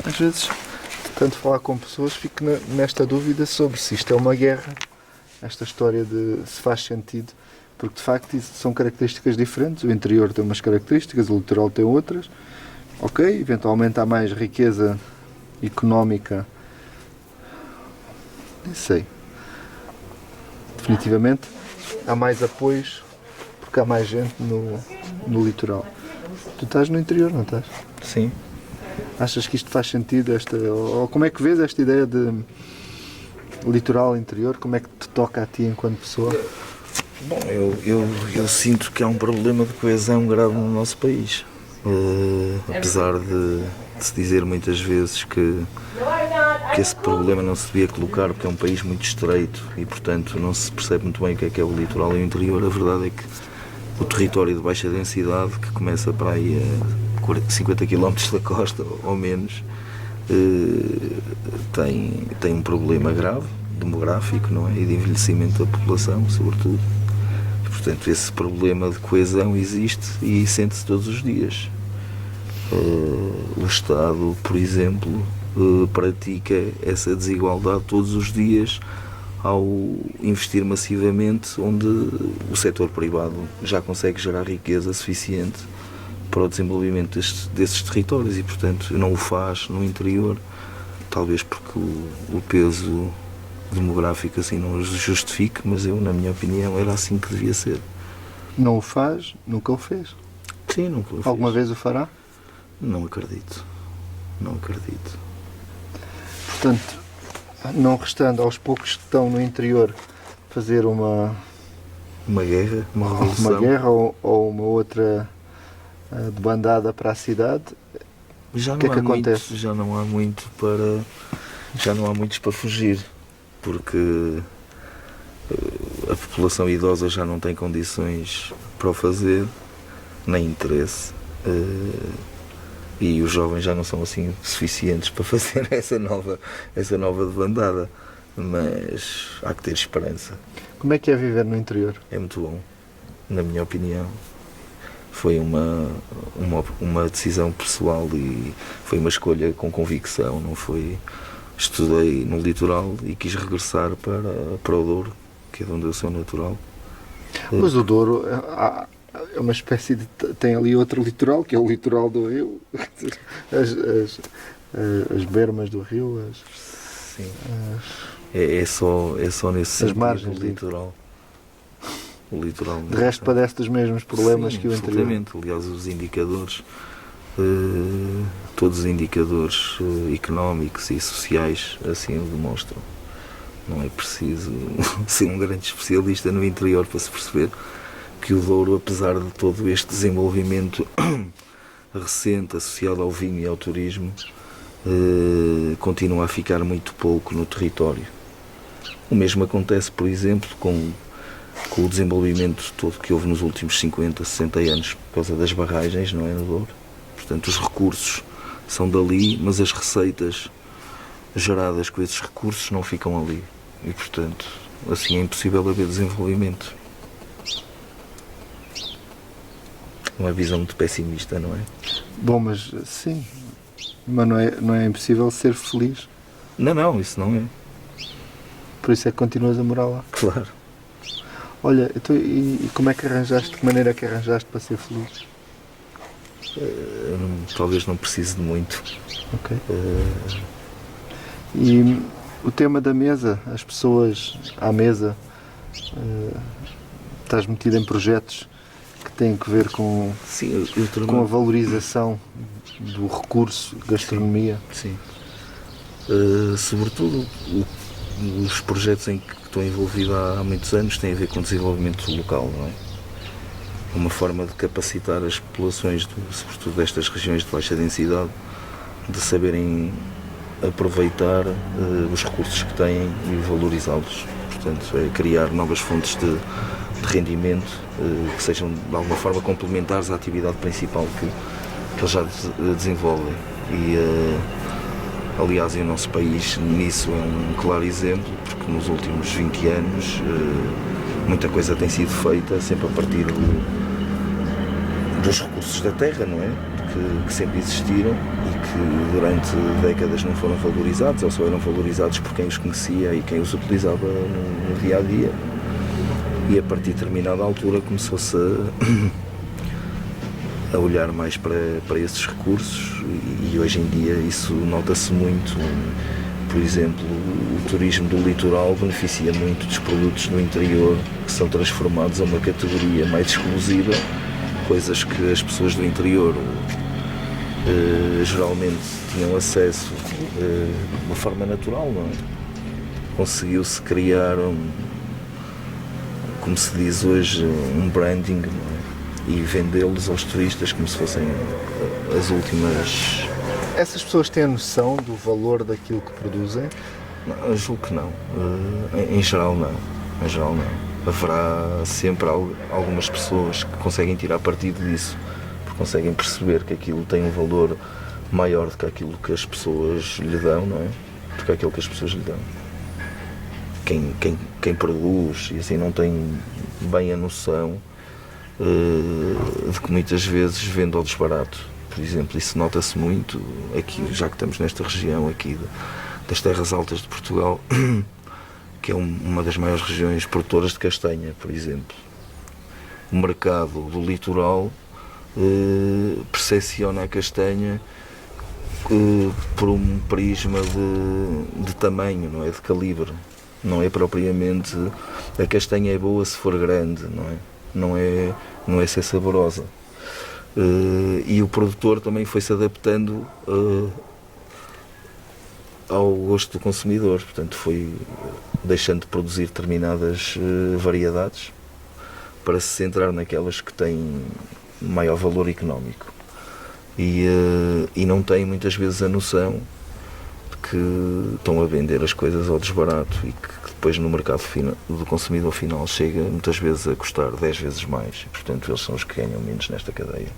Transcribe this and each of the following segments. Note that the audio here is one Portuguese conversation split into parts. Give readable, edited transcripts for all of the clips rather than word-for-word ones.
Às vezes, de tanto falar com pessoas, fico nesta dúvida sobre se isto é uma guerra, esta história de se faz sentido, porque de facto isso são características diferentes, o interior tem umas características, o litoral tem outras. Ok, eventualmente há mais riqueza económica, nem sei, definitivamente há mais apoios porque há mais gente no litoral. Tu estás no interior, não estás? Sim. Achas que isto faz sentido, ou como é que vês esta ideia de litoral interior? Como é que te toca a ti enquanto pessoa? Bom, eu sinto que há um problema de coesão grave no nosso país. Apesar de se dizer muitas vezes que esse problema não se devia colocar porque é um país muito estreito e, portanto, não se percebe muito bem o que é o litoral e o interior. A verdade é que o território de baixa densidade, que começa para aí a 50 km da costa ou menos, tem um problema grave, demográfico, não é? E de envelhecimento da população, sobretudo. E, portanto, esse problema de coesão existe e sente-se todos os dias. O Estado, por exemplo, pratica essa desigualdade todos os dias ao investir massivamente onde o setor privado já consegue gerar riqueza suficiente para o desenvolvimento desses territórios e, portanto, não o faz no interior, talvez porque o peso demográfico assim não o justifique, mas eu, na minha opinião, era assim que devia ser. Não o faz, nunca o fez? Sim, nunca o fez. Alguma vez o fará? Não acredito. Não acredito. Portanto, não restando aos poucos que estão no interior fazer uma guerra, uma revolução. Uma guerra ou uma outra debandada para a cidade, o que é que acontece? Já não há muitos para fugir, porque a população idosa já não tem condições para o fazer, nem interesse. E os jovens já não são assim suficientes para fazer essa nova debandada, mas há que ter esperança. Como é que é viver no interior? É muito bom, na minha opinião. Foi uma decisão pessoal e foi uma escolha com convicção, não foi... Estudei no litoral e quis regressar para o Douro, que é de onde eu sou natural. Mas o Douro é uma espécie de... tem ali outro litoral, que é o litoral do rio, as bermas do rio, sim. É só nesse sentido margens do litoral. O litoral. De resto padece dos mesmos problemas. Sim, que o interior. Aliás, os indicadores, todos os indicadores económicos e sociais assim o demonstram. Não é preciso ser um grande especialista no interior para se perceber que o Douro, apesar de todo este desenvolvimento recente associado ao vinho e ao turismo, continua a ficar muito pouco no território. O mesmo acontece, por exemplo, com o desenvolvimento todo que houve nos últimos 50, 60 anos por causa das barragens, não é, no Douro. Portanto, os recursos são dali, mas as receitas geradas com esses recursos não ficam ali. E, portanto, assim é impossível haver desenvolvimento. Uma visão muito pessimista, não é? Bom, mas sim, mas não é impossível ser feliz. Não, isso não é. Por isso é que continuas a morar lá. Claro. Olha, então, e como é que arranjaste, de que maneira é que arranjaste para ser feliz? Talvez não precise de muito. Ok. E o tema da mesa, as pessoas à mesa, estás metido em projetos que têm que ver com, sim, com a valorização do recurso, gastronomia? Sim. Sobretudo os projetos em que estou envolvido há muitos anos têm a ver com o desenvolvimento local, não é? Uma forma de capacitar as populações, sobretudo destas regiões de baixa densidade, de saberem aproveitar os recursos que têm e valorizá-los. Portanto, é criar novas fontes de rendimento que sejam de alguma forma complementares à atividade principal que eles já desenvolvem. E, aliás, o nosso país nisso é um claro exemplo, porque nos últimos 20 anos muita coisa tem sido feita sempre a partir dos recursos da terra, não é? que sempre existiram e que durante décadas não foram valorizados, ou só eram valorizados por quem os conhecia e quem os utilizava no dia a dia. E a partir de determinada altura começou-se a olhar mais para esses recursos e hoje em dia isso nota-se muito. Por exemplo, o turismo do litoral beneficia muito dos produtos do interior que são transformados a uma categoria mais exclusiva, coisas que as pessoas do interior geralmente tinham acesso de uma forma natural, não é? Conseguiu-se criar, como se diz hoje, um branding, não é? E vendê-los aos turistas como se fossem as últimas. Essas pessoas têm a noção do valor daquilo que produzem? Não, eu julgo que não. Em geral não. Em geral não. Haverá sempre algumas pessoas que conseguem tirar partido disso, porque conseguem perceber que aquilo tem um valor maior do que aquilo que as pessoas lhe dão, não é? Do que aquilo que as pessoas lhe dão. Quem produz e assim não tem bem a noção de que muitas vezes vende ao desbarato. Por exemplo, isso nota-se muito aqui, já que estamos nesta região aqui das terras altas de Portugal, que é uma das maiores regiões produtoras de castanha, por exemplo. O mercado do litoral percepciona a castanha por um prisma de tamanho, não é? De calibre. Não é propriamente a castanha é boa se for grande, não é? Não é ser saborosa. E o produtor também foi-se adaptando ao gosto do consumidor, portanto foi deixando de produzir determinadas variedades para se centrar naquelas que têm maior valor económico e não têm muitas vezes a noção de que estão a vender as coisas ao desbarato e que depois no mercado do consumidor final chega muitas vezes a custar 10 vezes mais e portanto eles são os que ganham menos nesta cadeia.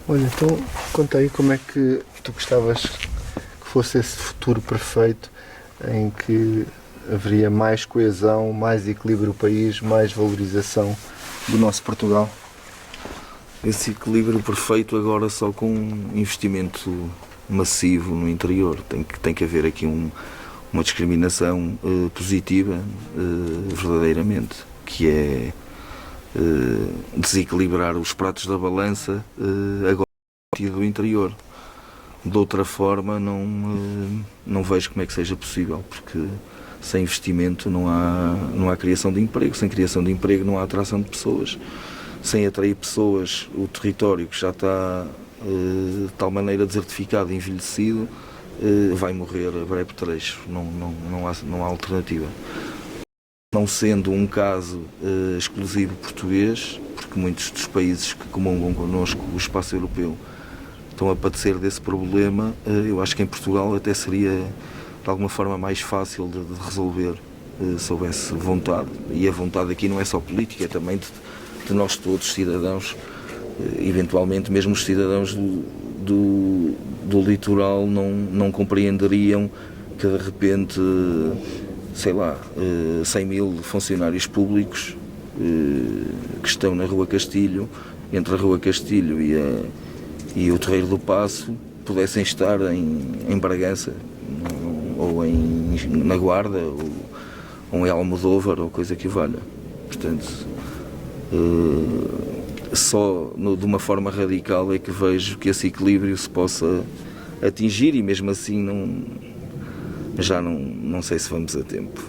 Olha, então conta aí como é que tu gostavas que fosse esse futuro perfeito em que haveria mais coesão, mais equilíbrio no país, mais valorização do nosso Portugal. Esse equilíbrio perfeito agora só com investimento massivo no interior. Tem que haver aqui uma discriminação positiva, verdadeiramente, que é desequilibrar os pratos da balança agora do interior. De outra forma não vejo como é que seja possível, porque sem investimento não há criação de emprego, sem criação de emprego não há atração de pessoas, sem atrair pessoas o território que já está de tal maneira desertificado e envelhecido vai morrer a breve trecho, não há alternativa. Não sendo um caso exclusivo português, porque muitos dos países que comungam connosco o espaço europeu estão a padecer desse problema, eu acho que em Portugal até seria de alguma forma mais fácil de resolver se houvesse vontade. E a vontade aqui não é só política, é também de nós todos, cidadãos, eventualmente mesmo os cidadãos do litoral não compreenderiam que de repente, sei lá, 100 mil funcionários públicos que estão na Rua Castilho, entre a Rua Castilho e o Terreiro do Paço, pudessem estar em Bragança, ou na Guarda, ou em Almodóvar, ou coisa que valha. Portanto, só de uma forma radical é que vejo que esse equilíbrio se possa atingir e mesmo assim já não sei se vamos a tempo.